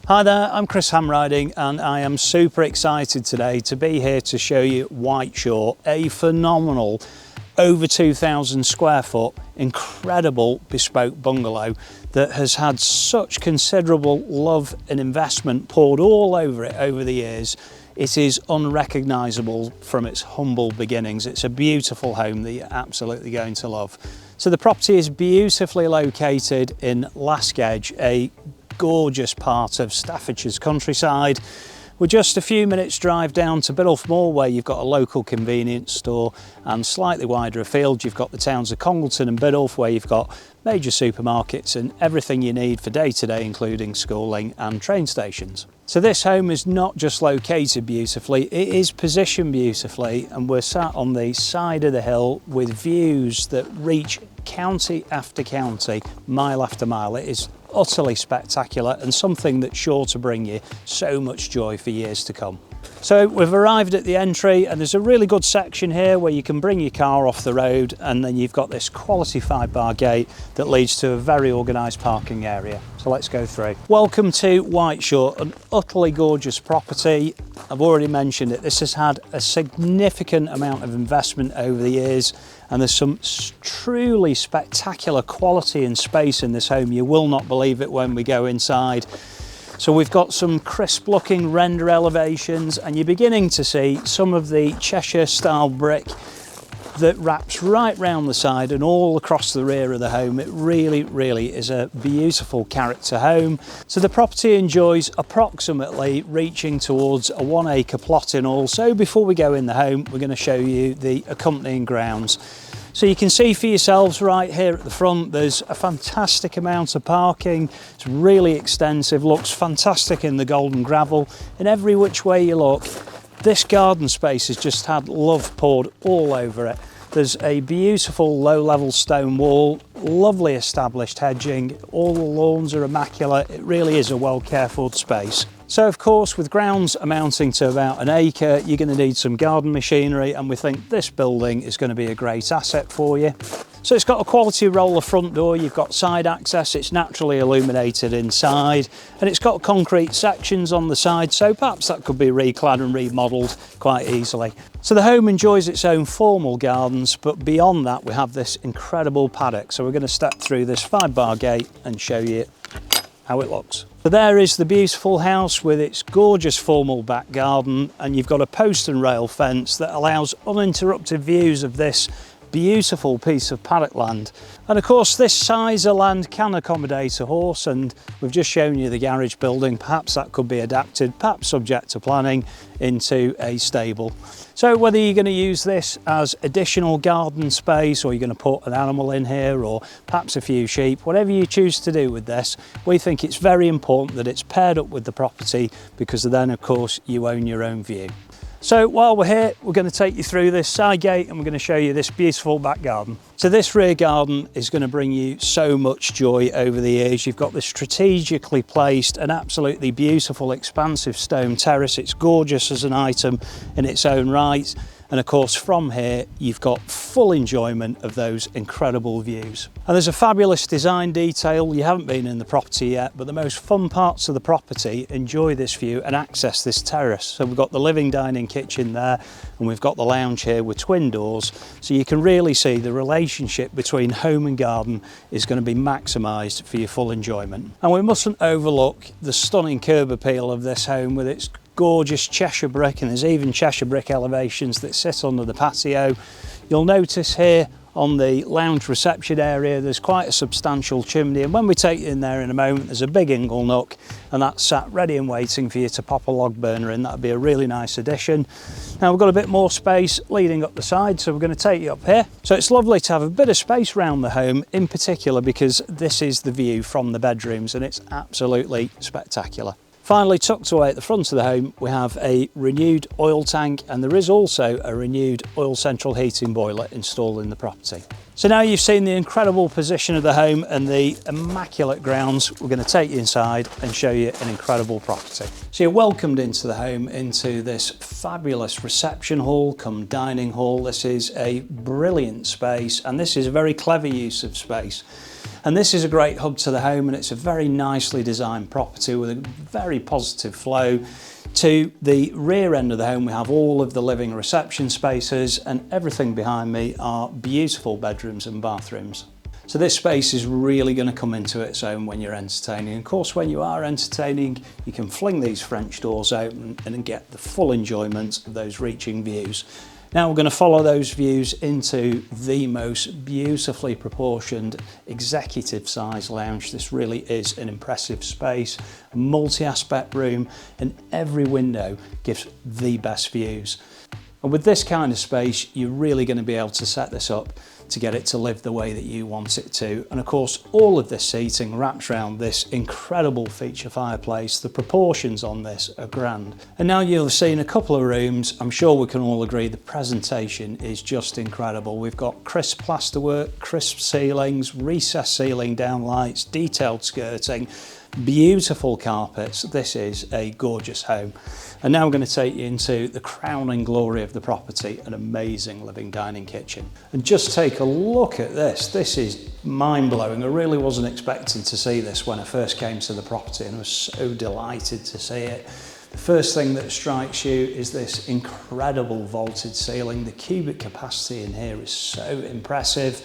Hi there, I'm Chris Hamriding and I am super excited today to be here to show you Whiteshore, a phenomenal over 2,000 square foot incredible bespoke bungalow that has had such considerable love and investment poured all over it over the years. It is unrecognisable from its humble beginnings. It's a beautiful home that you're absolutely going to love. So the property is beautifully located in Lask, a gorgeous part of Staffordshire's countryside. We're just a few minutes drive down to Biddulph Moor, where you've got a local convenience store, and slightly wider afield you've got the towns of Congleton and Biddulph, where you've got major supermarkets and everything you need for day-to-day, including schooling and train stations. So this home is not just located beautifully, it is positioned beautifully, and we're sat on the side of the hill with views that reach county after county, mile after mile. It is utterly spectacular and something that's sure to bring you so much joy for years to come. So we've arrived at the entry, and there's a really good section here where you can bring your car off the road, and then you've got this quality 5-bar gate that leads to a very organised parking area. So let's go through. Welcome to Whiteshore, an utterly gorgeous property. I've already mentioned it. This has had a significant amount of investment over the years, and there's some truly spectacular quality and space in this home. You will not believe it when we go inside. So we've got some crisp looking render elevations, and you're beginning to see some of the Cheshire style brick that wraps right round the side and all across the rear of the home. It really is a beautiful character home. So the property enjoys approximately reaching towards a 1 acre plot in all. So before we go in the home, we're going to show you the accompanying grounds. So you can see for yourselves right here at the front, there's a fantastic amount of parking. It's really extensive, looks fantastic in the golden gravel. In every which way you look, this garden space has just had love poured all over it. There's a beautiful low-level stone wall, lovely established hedging, all the lawns are immaculate. It really is a well-cared-for space. So of course, with grounds amounting to about 1 acre, you're going to need some garden machinery, and we think this building is going to be a great asset for you. So it's got a quality roller front door, you've got side access, it's naturally illuminated inside, and it's got concrete sections on the side, so perhaps that could be reclad and remodelled quite easily. So the home enjoys its own formal gardens, but beyond that we have this incredible paddock. So we're going to step through this 5-bar gate and show you how it looks. So there is the beautiful house with its gorgeous formal back garden, and you've got a post and rail fence that allows uninterrupted views of this beautiful piece of paddock land. And of course this size of land can accommodate a horse, and we've just shown you the garage building. Perhaps that could be adapted, perhaps subject to planning, into a stable. So whether you're going to use this as additional garden space, or you're going to put an animal in here, or perhaps a few sheep, whatever you choose to do with this, we think it's very important that it's paired up with the property, because then of course you own your own view. So while we're here, we're going to take you through this side gate and we're going to show you this beautiful back garden. So this rear garden is going to bring you so much joy over the years. You've got this strategically placed and absolutely beautiful expansive stone terrace. It's gorgeous as an item in its own right. And of course from here you've got full enjoyment of those incredible views. And there's a fabulous design detail. You haven't been in the property yet, but the most fun parts of the property enjoy this view and access this terrace. So we've got the living dining kitchen there, and we've got the lounge here with twin doors, so you can really see the relationship between home and garden is going to be maximised for your full enjoyment. And we mustn't overlook the stunning curb appeal of this home with its gorgeous Cheshire brick, and there's even Cheshire brick elevations that sit under the patio. You'll notice here on the lounge reception area there's quite a substantial chimney, and when we take you in there in a moment there's a big ingle nook, and that's sat ready and waiting for you to pop a log burner in. That'd be a really nice addition. Now we've got a bit more space leading up the side, so we're going to take you up here. So it's lovely to have a bit of space around the home, in particular because this is the view from the bedrooms, and it's absolutely spectacular. Finally, tucked away at the front of the home, we have a renewed oil tank, and there is also a renewed oil central heating boiler installed in the property. So now you've seen the incredible position of the home and the immaculate grounds, we're going to take you inside and show you an incredible property. So you're welcomed into the home, into this fabulous reception hall come dining hall. This is a brilliant space, and this is a very clever use of space. And this is a great hub to the home, and it's a very nicely designed property with a very positive flow. To the rear end of the home, we have all of the living reception spaces, and everything behind me are beautiful bedrooms and bathrooms. So this space is really going to come into its own when you're entertaining. Of course, when you are entertaining, you can fling these French doors open and get the full enjoyment of those reaching views. Now we're going to follow those views into the most beautifully proportioned executive size lounge. This really is an impressive space, a multi-aspect room, and every window gives the best views. And with this kind of space, you're really going to be able to set this up to get it to live the way that you want it to. And of course, all of this seating wraps around this incredible feature fireplace. The proportions on this are grand. And now you'll have seen a couple of rooms. I'm sure we can all agree the presentation is just incredible. We've got crisp plasterwork, crisp ceilings, recessed ceiling downlights, detailed skirting, beautiful carpets. This is a gorgeous home. And now I'm going to take you into the crowning glory of the property, an amazing living dining kitchen. And just take a look at this. This is mind-blowing. I really wasn't expecting to see this when I first came to the property, and I was so delighted to see it. The first thing that strikes you is this incredible vaulted ceiling. The cubic capacity in here is so impressive.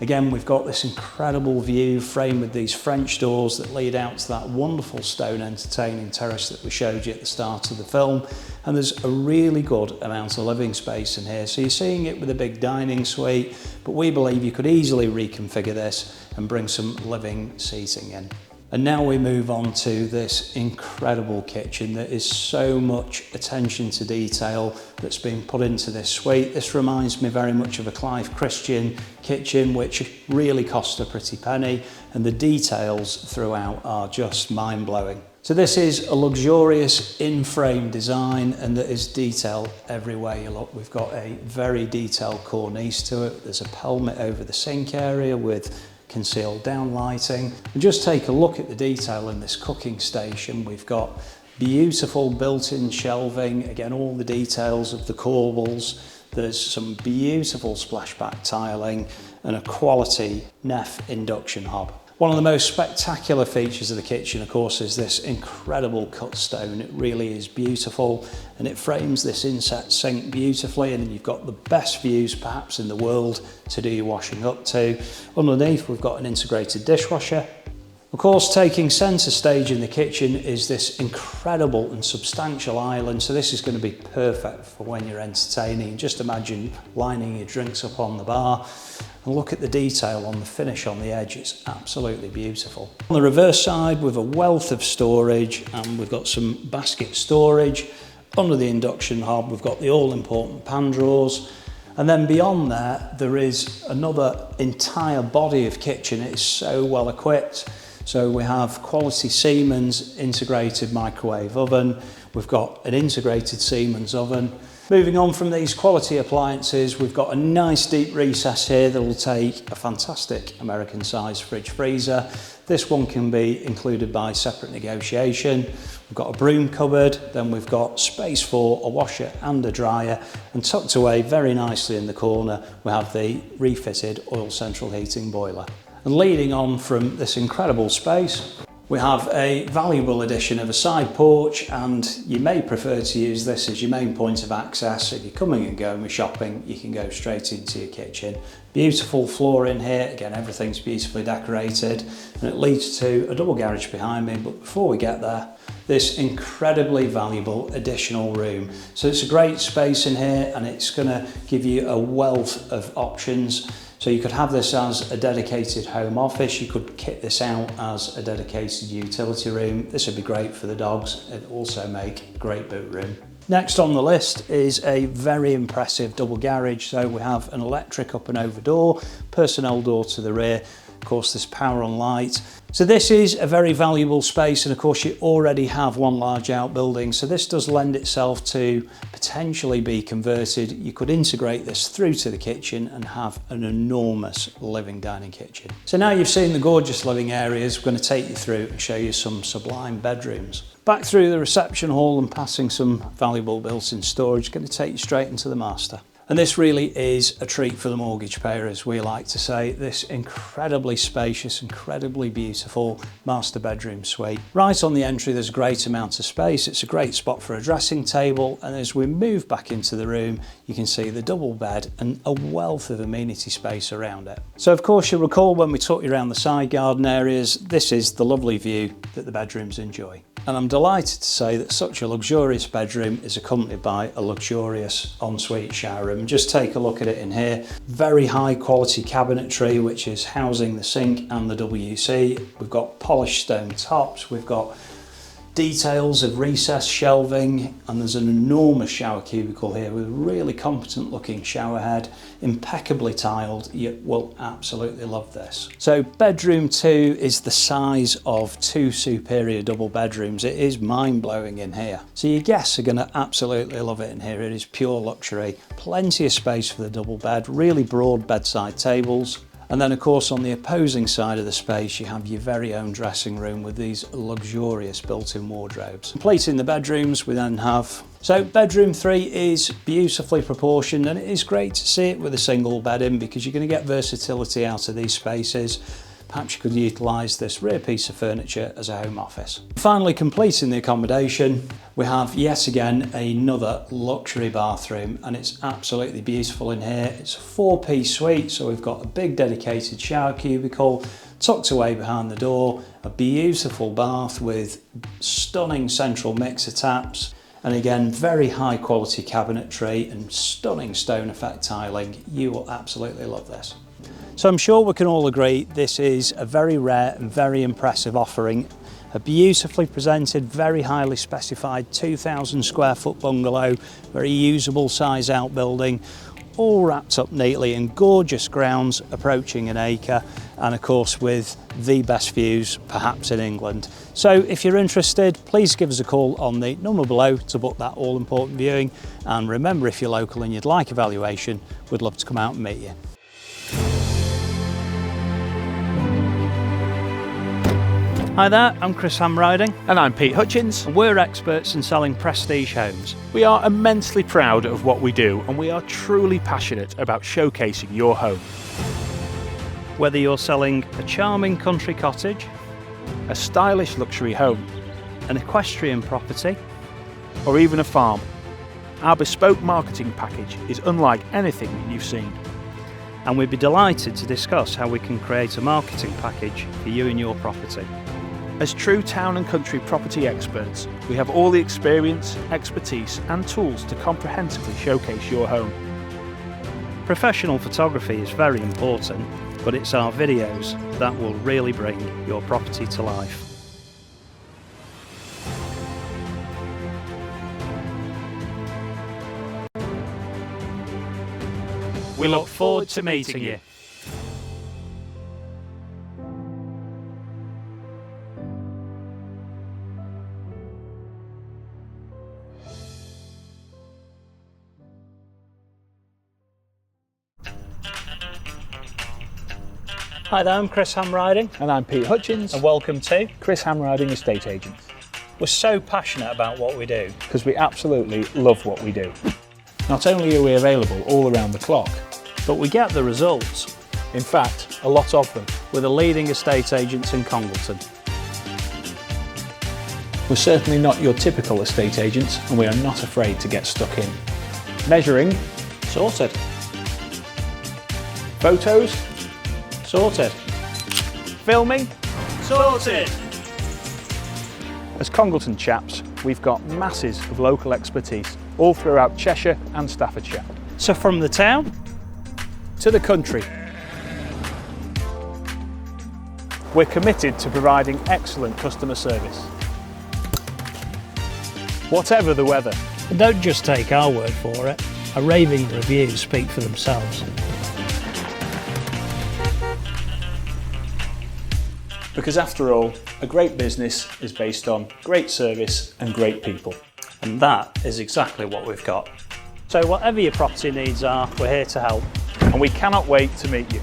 Again, we've got this incredible view framed with these French doors that lead out to that wonderful stone entertaining terrace that we showed you at the start of the film. And there's a really good amount of living space in here. So you're seeing it with a big dining suite, but we believe you could easily reconfigure this and bring some living seating in. And now we move on to this incredible kitchen. There is so much attention to detail that's been put into this suite. This reminds me very much of a Clive Christian kitchen, which really cost a pretty penny, and the details throughout are just mind-blowing. So this is a luxurious in-frame design, and there is detail everywhere you look. We've got a very detailed cornice to it. There's a pelmet over the sink area with concealed down lighting. And just take a look at the detail in this cooking station. We've got beautiful built-in shelving, again all the details of the corbels. There's some beautiful splashback tiling and a quality Neff induction hob. One of the most spectacular features of the kitchen, of course, is this incredible cut stone. It really is beautiful, and it frames this inset sink beautifully, and you've got the best views perhaps in the world to do your washing up to. Underneath, we've got an integrated dishwasher. Of course, taking centre stage in the kitchen is this incredible and substantial island, so this is going to be perfect for when you're entertaining. Just imagine lining your drinks up on the bar, and look at the detail on the finish on the edge. It's absolutely beautiful. On the reverse side, we've a wealth of storage, and we've got some basket storage. Under the induction hob, we've got the all-important pan drawers. And then beyond there is another entire body of kitchen. It is so well equipped. So we have quality Siemens integrated microwave oven. We've got an integrated Siemens oven. Moving on from these quality appliances, we've got a nice deep recess here that will take a fantastic American sized fridge freezer. This one can be included by separate negotiation. We've got a broom cupboard, then we've got space for a washer and a dryer, and tucked away very nicely in the corner we have the refitted oil central heating boiler. And leading on from this incredible space, we have a valuable addition of a side porch, and you may prefer to use this as your main point of access. If you're coming and going with shopping, you can go straight into your kitchen. Beautiful floor in here, again everything's beautifully decorated, and it leads to a double garage behind me. But before we get there, this incredibly valuable additional room. So it's a great space in here, and it's going to give you a wealth of options. So you could have this as a dedicated home office. You could kit this out as a dedicated utility room. This would be great for the dogs. It'd also make a great boot room. Next on the list is a very impressive double garage. So we have an electric up and over door, personnel door to the rear, of course this power on light. So this is a very valuable space, and of course you already have one large outbuilding, so this does lend itself to potentially be converted. You could integrate this through to the kitchen and have an enormous living dining kitchen. So now you've seen the gorgeous living areas, we're going to take you through and show you some sublime bedrooms. Back through the reception hall and passing some valuable built-in storage, going to take you straight into the master. And this really is a treat for the mortgage payer, as we like to say. This incredibly spacious, incredibly beautiful master bedroom suite. Right on the entry, there's a great amount of space. It's a great spot for a dressing table. And as we move back into the room, you can see the double bed and a wealth of amenity space around it. So of course, you'll recall when we took you around the side garden areas, this is the lovely view that the bedrooms enjoy. And I'm delighted to say that such a luxurious bedroom is accompanied by a luxurious ensuite shower room. Just take a look at it in here. Very high quality cabinetry, which is housing the sink and the WC. We've got polished stone tops. We've got details of recessed shelving, and there's an enormous shower cubicle here with a really competent looking shower head, impeccably tiled. You will absolutely love this. So bedroom 2 is the size of 2 superior double bedrooms. It is mind-blowing in here. So your guests are going to absolutely love it in here. It is pure luxury. Plenty of space for the double bed, really broad bedside tables. And then of course on the opposing side of the space you have your very own dressing room with these luxurious built-in wardrobes. Completing the bedrooms we then have, so bedroom 3 is beautifully proportioned, and it is great to see it with a single bed in because you're going to get versatility out of these spaces. Perhaps you could utilise this rear piece of furniture as a home office. Finally, completing the accommodation, we have yet again another luxury bathroom, and it's absolutely beautiful in here. It's a 4-piece suite, so we've got a big dedicated shower cubicle tucked away behind the door, a beautiful bath with stunning central mixer taps, and again very high quality cabinetry and stunning stone effect tiling. You will absolutely love this. So I'm sure we can all agree this is a very rare and very impressive offering. A beautifully presented, very highly specified 2,000 square foot bungalow, very usable size outbuilding, all wrapped up neatly in gorgeous grounds approaching an acre, and of course with the best views perhaps in England. So if you're interested, please give us a call on the number below to book that all important viewing. And remember, if you're local and you'd like a valuation, we'd love to come out and meet you. Hi there, I'm Chris Hamriding. And I'm Pete Hutchins. And we're experts in selling prestige homes. We are immensely proud of what we do, and we are truly passionate about showcasing your home. Whether you're selling a charming country cottage, A stylish luxury home, an equestrian property, or even a farm, our bespoke marketing package is unlike anything you've seen. and we'd be delighted to discuss how we can create a marketing package for you and your property. As true town and country property experts, we have all the experience, expertise and tools to comprehensively showcase your home. Professional photography is very important, but it's our videos that will really bring your property to life. We look forward to meeting you. Hi there, I'm Chris Hamriding. And I'm Pete Hutchins. And welcome to Chris Hamriding Estate Agents. We're so passionate about what we do. Because we absolutely love what we do. Not only are we available all around the clock, but we get the results. In fact, a lot of them. We're the leading estate agents in Congleton. We're certainly not your typical estate agents, and we are not afraid to get stuck in. Measuring, Sorted. photos, Sorted. filming. Sorted. As Congleton chaps, we've got masses of local expertise all throughout Cheshire and Staffordshire. So from the town To the country. We're committed to providing excellent customer service. Whatever the weather. And don't just take our word for it. A raving reviews speak for themselves. Because after all, a great business is based on great service and great people. And that is exactly what we've got. So whatever your property needs are, we're here to help. And we cannot wait to meet you.